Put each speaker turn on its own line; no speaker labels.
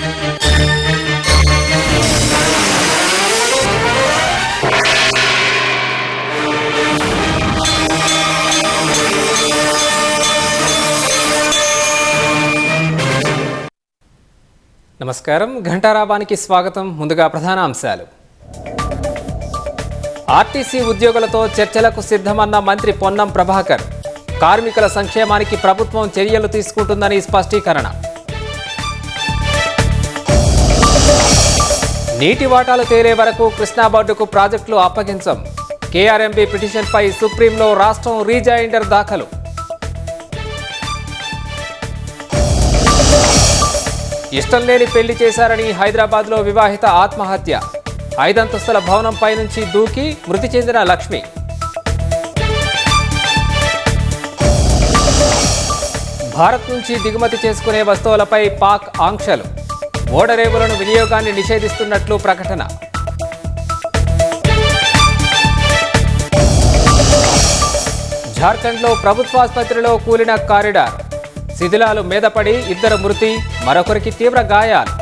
నమస్కారం, ఘంటారావానికి స్వాగతం. ముందుగా ప్రధాన అంశాలు. ఆర్టీసీ ఉద్యోగులతో చర్చలకు సిద్ధమన్న మంత్రి పొన్నం ప్రభాకర్. కార్మికుల సంక్షేమానికి ప్రభుత్వం చర్యలు తీసుకుంటుందని స్పష్టీకరణ. నీటి వాటాలు తేలే వరకు కృష్ణా బోర్డుకు ప్రాజెక్టులు అప్పగించం. కేఆర్ఎంబీ పిటిషన్పై సుప్రీంలో రాష్ట్రం రీజాయిండర్ దాఖలు. ఇష్టం లేని పెళ్లి చేశారని హైదరాబాద్లో వివాహిత ఆత్మహత్య. 5 అంతస్తుల భవనంపై నుంచి దూకి మృతి చెందిన లక్ష్మి. భారత్ నుంచి దిగుమతి చేసుకునే వస్తువులపై పాక్ ఆంక్షలు. ఓడరేవులను వినియోగాన్ని నిషేధిస్తున్నట్లు ప్రకటన. జార్ఖండ్లో ప్రభుత్వాసుపత్రిలో కూలిన కారిడార్. శిథిలాలు మీదపడి 2 మృతి, మరొకరికి తీవ్ర గాయాలు.